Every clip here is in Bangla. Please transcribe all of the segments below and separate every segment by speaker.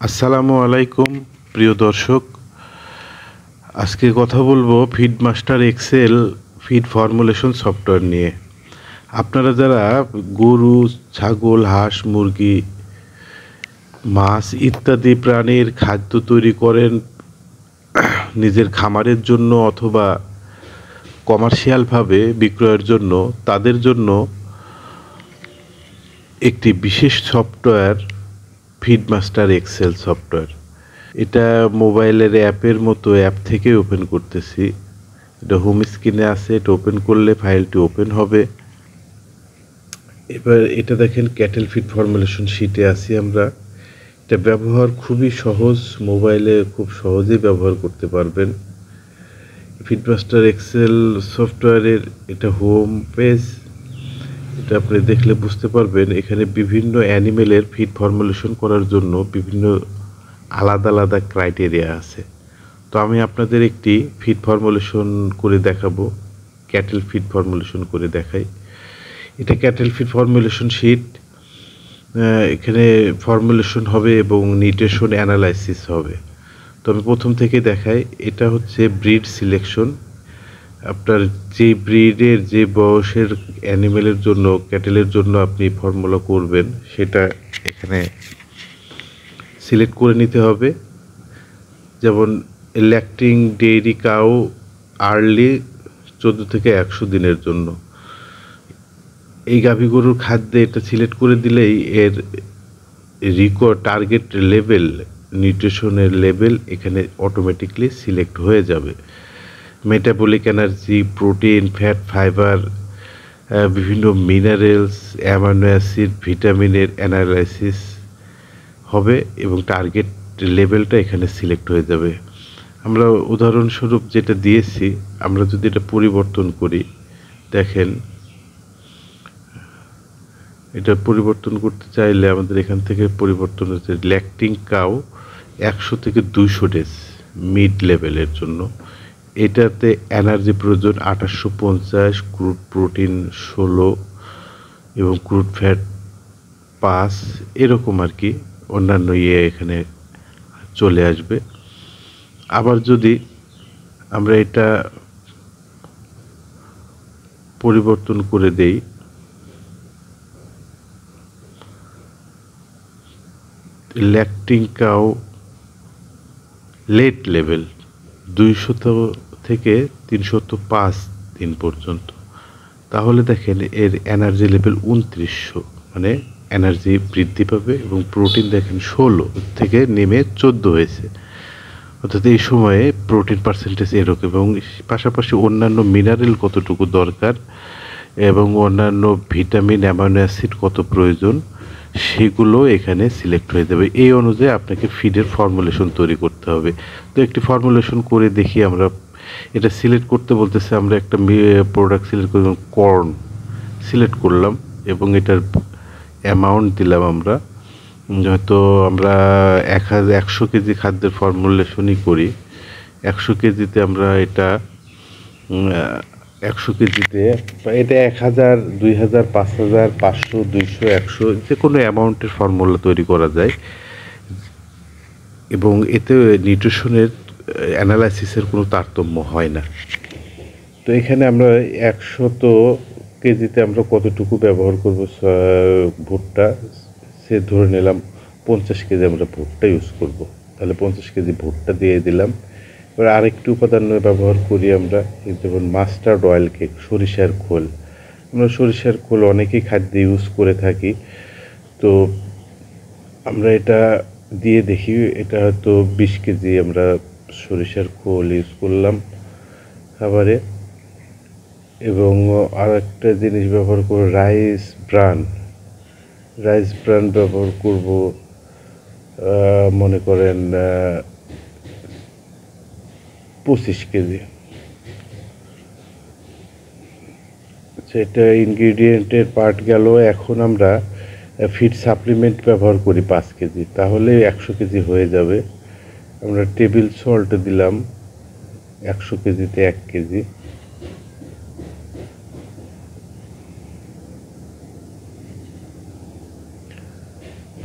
Speaker 1: আসসালামু আলাইকুম প্রিয় দর্শক। আজকে কথা বলবো ফিডমাস্টার এক্সেল ফিড ফর্মুলেশন সফটওয়্যার নিয়ে। আপনারা যারা গরু, ছাগল, হাঁস, মুরগি, মাছ ইত্যাদি প্রাণীর খাদ্য তৈরি করেন নিজের খামারের জন্য অথবা কমার্শিয়ালভাবে বিক্রয়ের জন্য, তাদের জন্য একটি বিশেষ সফটওয়্যার ফিডমাস্টার এক্সেল সফটওয়্যার। এটা মোবাইলের অ্যাপের মতো অ্যাপ থেকে ওপেন করতেছি। এটা হোম স্ক্রিনে আছে, এটা ওপেন করলে ফাইলটি ওপেন হবে। এবার এটা দেখেন ক্যাটেল ফিড ফর্মুলেশন শিটে আছি আমরা। এটা ব্যবহার খুবই সহজ, মোবাইলে খুব সহজেই ব্যবহার করতে পারবেন। ফিডমাস্টার এক্সেল সফটওয়্যারের এটা হোম পেজ। এটা আপনি দেখলে বুঝতে পারবেন এখানে বিভিন্ন অ্যানিমেলের ফিড ফর্মুলেশন করার জন্য বিভিন্ন আলাদা আলাদা ক্রাইটেরিয়া আছে। তো আমি আপনাদের একটি ফিড ফর্মুলেশন করে দেখাবো, ক্যাটেল ফিড ফর্মুলেশন করে দেখাই। এটা ক্যাটেল ফিড ফর্মুলেশন শিট। এখানে ফর্মুলেশন হবে এবং নিউট্রিশন অ্যানালাইসিস হবে। তো আমি প্রথম থেকে দেখাই। এটা হচ্ছে ব্রিড সিলেকশন। আপনার যে ব্রিডের যে বয়সের অ্যানিমেলের জন্য, ক্যাটেলের জন্য আপনি ফর্মুলা করবেন সেটা এখানে সিলেক্ট করে নিতে হবে। যেমন ল্যাকটিং ডেইরি কাউ আর্লি 14 থেকে 100 দিনের জন্য। এই গাভী গরুর খাদ্যে এটা সিলেক্ট করে দিলেই এর রিকোয়ার্ড টার্গেট লেভেল, নিউট্রিশনের লেভেল এখানে অটোমেটিকলি সিলেক্ট হয়ে যাবে। Metabolic energy, protein, fat, fibre, বিভিন্ন মিনারেলস, অ্যামাইনো অ্যাসিড, ভিটামিনের অ্যানালাইসিস হবে এবং টার্গেট লেভেলটা এখানে সিলেক্ট হয়ে যাবে। আমরা উদাহরণস্বরূপ যেটা দিয়েছি, আমরা যদি এটা পরিবর্তন করি, দেখেন এটা পরিবর্তন করতে চাইলে আমাদের এখান থেকে পরিবর্তন হচ্ছে ল্যাকটিং কাউ 100 থেকে 200 ডেজ মিড লেভেলের জন্য। এটাতে এনার্জি প্রয়োজন 2850, ক্রুড প্রোটিন 16 এবং ক্রুড ফ্যাট 5, এরকম আর কি অন্যান্য এখানে চলে আসবে। আবার যদি আমরা এটা পরিবর্তন করে দেই, ল্যাকটিং কাউ লেট লেভেল 200 থেকে 305 দিন পর্যন্ত, তাহলে দেখেন এর এনার্জি লেভেল 2900, মানে এনার্জি বৃদ্ধি পাবে এবং প্রোটিন দেখেন 16 থেকে নেমে 14 হয়েছে। অর্থাৎ এই সময়ে প্রোটিন পার্সেন্টেজ এরকম এবং পাশাপাশি অন্যান্য মিনারেল কতটুকু দরকার এবং অন্যান্য ভিটামিন, অ্যামাইনো অ্যাসিড কত প্রয়োজন সেগুলো এখানে সিলেক্ট হয়ে যাবে। এই অনুযায়ী আপনাকে ফিডের ফর্মুলেশন তৈরি করতে হবে। তো একটি ফর্মুলেশন করে দেখি আমরা। এটা সিলেক্ট করতে বলতেছে, আমরা একটা প্রোডাক্ট সিলেক্ট করলাম, কর্ন সিলেক্ট করলাম এবং এটার অ্যামাউন্ট দিলাম আমরা। হয়তো আমরা 100 কেজি খাদ্যের ফর্মুলেশনই করি। 100 কেজিতে আমরা এটা 100 কেজিতে এটা 1000, 2000, 5000, 500, 200, 100 যে কোনো অ্যামাউন্টের ফর্মুলা তৈরি করা যায় এবং এতে নিউট্রিশনের অ্যানালাইসিসের কোনো তারতম্য হয় না। তো এখানে আমরা 100 কেজিতে আমরা কতটুকু ব্যবহার করব ভুট্টা, সে ধরে নিলাম 50 কেজি আমরা ভুট্টা ইউজ করব, তাহলে 50 কেজি ভুট্টা দিয়ে দিলাম। এবার আরেকটি উপাদান ব্যবহার করি আমরা, যেমন মাস্টার্ড অয়েল কেক, সরিষার খোল। আমরা সরিষার খোল অনেকেই খাদ্যে ইউজ করে থাকি। তো আমরা এটা দিয়ে দেখি, এটা হয়তো 20 কেজি আমরা সরিষার খোল ইউজ করলাম খাবারে। এবং আর একটা জিনিস ব্যবহার করব, রাইস ব্রান ব্যবহার করব, মনে করেন 25 কেজি। সেটা ইনগ্রিডিয়েন্টের পার্ট গেল। এখন আমরা ফিড সাপ্লিমেন্ট ব্যবহার করি 5 কেজি, তাহলে 100 কেজি হয়ে যাবে। আমরা টেবিল সল্ট দিলাম 100 কেজিতে 1 কেজি।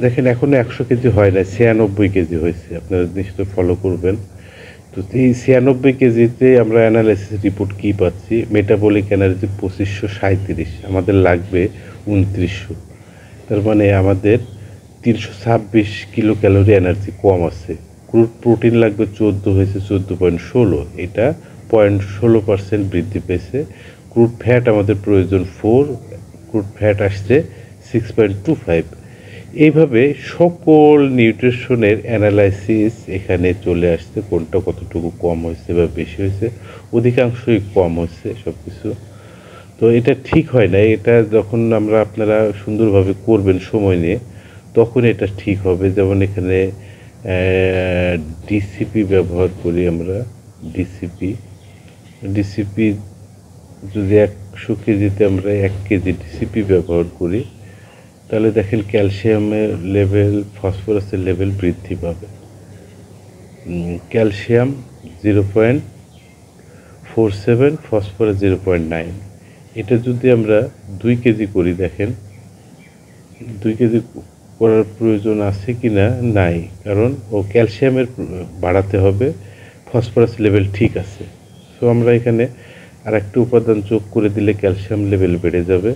Speaker 1: দেখেন এখনো 100 কেজি হয় নাই, 96 কেজি হয়েছে। আপনারা নিশ্চয়ই ফলো করবেন। তো এই 96 কেজিতে আমরা অ্যানালাইসিস রিপোর্ট কি পাচ্ছি, মেটাবলিক এনার্জি 2537, আমাদের লাগবে 2900। তার মানে আমাদের 326 কিলো ক্যালোরি এনার্জি কম আছে। ক্রুড প্রোটিন লাগবে 14, হয়েছে 14.16, এটা 0.16% বৃদ্ধি পেয়েছে। ক্রুড ফ্যাট আমাদের প্রয়োজন 4, ক্রুড ফ্যাট আসছে 6.25। এইভাবে সকল নিউট্রিশনের অ্যানালাইসিস এখানে চলে আসছে, কোনটা কতটুকু কম হয়েছে বা বেশি হয়েছে। অধিকাংশই কম হচ্ছে সব কিছু। তো এটা ঠিক হয় না, এটা যখন আপনারা সুন্দরভাবে করবেন সময় নিয়ে, তখন এটা ঠিক হবে। যেমন এখানে ডিসিপি ব্যবহার করি আমরা। ডিসিপি যদি 100 কেজিতে আমরা 1 কেজি ডিসিপি ব্যবহার করি, তাহলে দেখেন ক্যালসিয়ামের লেভেল, ফসফরাসের লেভেল বৃদ্ধি পাবে। Calcium 0.47, phosphorus 0.9। এটা যদি আমরা 2 কেজি করি, দেখেন 2 কেজি করার প্রয়োজন আছে কি না, নাই, কারণ ক্যালসিয়ামের বাড়াতে হবে, ফসফরাস লেভেল ঠিক আছে। সো আমরা এখানে আর একটা উপাদান যোগ করে দিলে ক্যালসিয়াম লেভেল বেড়ে যাবে।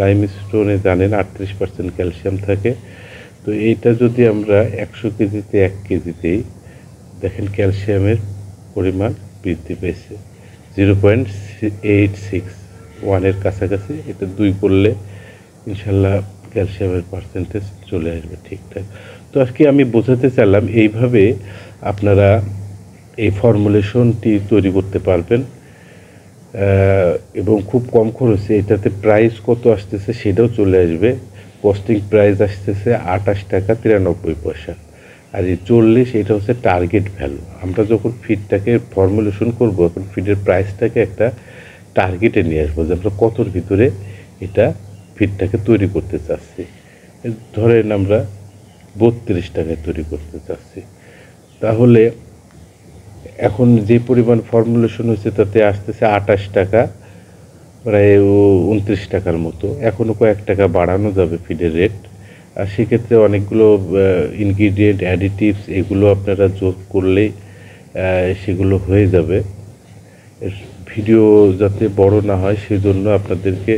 Speaker 1: লাইমস্টোনে জানেন 38% ক্যালসিয়াম থাকে। তো এইটা যদি আমরা 100 কেজিতে 1 কেজিতেই, দেখেন ক্যালসিয়ামের পরিমাণ বৃদ্ধি পেয়েছে 0.86, 1-এর কাছাকাছি। এটা 2 করলে ইনশাল্লাহ ক্যালসিয়ামের পার্সেন্টেজ চলে আসবে ঠিকঠাক। তো আজকে আমি বোঝাতে চাইলাম এইভাবে আপনারা এই ফর্মুলেশনটি তৈরি করতে পারবেন, এবং খুব কম খরচে। এটাতে প্রাইস কত আসতেছে সেটাও চলে আসবে। কস্টিং প্রাইস আসতেছে 28 টাকা 93 পয়সা। আর এই 40, এটা হচ্ছে টার্গেট ভ্যালু। আমরা যখন ফিডটাকে ফর্মুলেশন করব, এখন ফিডের প্রাইসটাকে একটা টার্গেটে নিয়ে আসবো, যে আমরা কতর ভিতরে এটা ফিডটাকে তৈরি করতে চাচ্ছি। ধরেন আমরা 32 টাকায় তৈরি করতে চাচ্ছি, তাহলে এখন যে পরিমাণ ফর্মুলেশন হয়েছে তাতে আসতেছে 28 টাকা, প্রায় 29 টাকার মতো। এখনও কয়েক টাকা বাড়ানো যাবে ফিডের রেট। আর সেক্ষেত্রে অনেকগুলো ইনগ্রিডিয়েন্ট, অ্যাডিটিভস, এগুলো আপনারা যোগ করলেই সেগুলো হয়ে যাবে। ভিডিও যাতে বড় না হয় সেজন্য আপনাদেরকে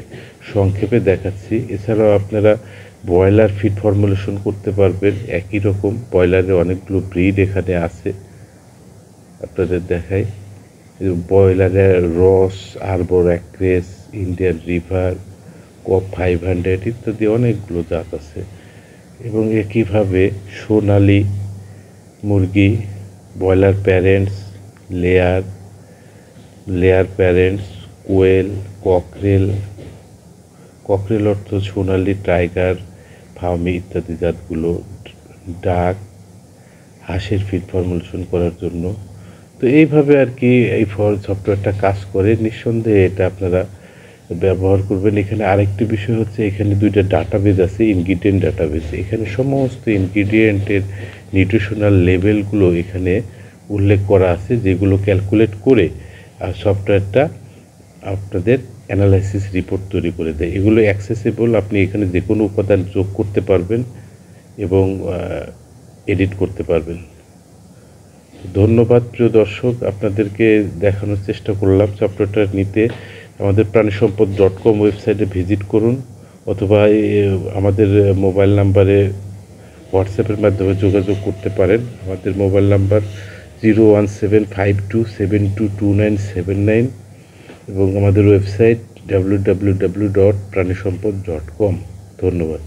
Speaker 1: সংক্ষেপে দেখাচ্ছি। এছাড়াও আপনারা ব্রয়লার ফিড ফর্মুলেশন করতে পারবেন একই রকম। ব্রয়লারের অনেকগুলো ব্রিড এখানে আছে, আপনাদের দেখাই। ব্রয়লারের রস, আরবর অ্যাক্রেস, ইন্ডিয়ান রিভার, কপ 500 ইত্যাদি অনেকগুলো জাত আছে। এবং একইভাবে সোনালি মুরগি, ব্রয়লার প্যারেন্টস, লেয়ার প্যারেন্টস, কোয়েল, ককরেল অর্থ সোনালি, টাইগার, ফার্মি ইত্যাদি জাতগুলো, ডাক, হাঁসের ফিড ফর্মুলেশন করার জন্য। তো এইভাবে আর কি এই সফটওয়্যারটা কাজ করে। নিঃসন্দেহে এটা আপনারা ব্যবহার করবেন। এখানে আরেকটি বিষয় হচ্ছে, এখানে 2টা ডাটাবেজ আছে, ইনগ্রিডিয়েন্ট ডাটাবেজ। এখানে সমস্ত ইনগ্রিডিয়েন্টের নিউট্রিশনাল লেভেলগুলো এখানে উল্লেখ করা আছে, যেগুলো ক্যালকুলেট করে আর সফটওয়্যারটা আপনাদের অ্যানালাইসিস রিপোর্ট তৈরি করে দেয়। এগুলো অ্যাক্সেসিবল, আপনি এখানে যে কোনো উপাদান যোগ করতে পারবেন এবং এডিট করতে পারবেন। ধন্যবাদ প্রিয় দর্শক, আপনাদেরকে দেখানোর চেষ্টা করলাম। সফটওয়্যারটা নিতে আমাদের প্রাণীসম্পদ.com ওয়েবসাইটে ভিজিট করুন, অথবা আমাদের মোবাইল নাম্বারে হোয়াটসঅ্যাপের মাধ্যমে যোগাযোগ করতে পারেন। আমাদের মোবাইল নাম্বার 01752722979, এবং আমাদের ওয়েবসাইট www.pranisampod.com। ধন্যবাদ।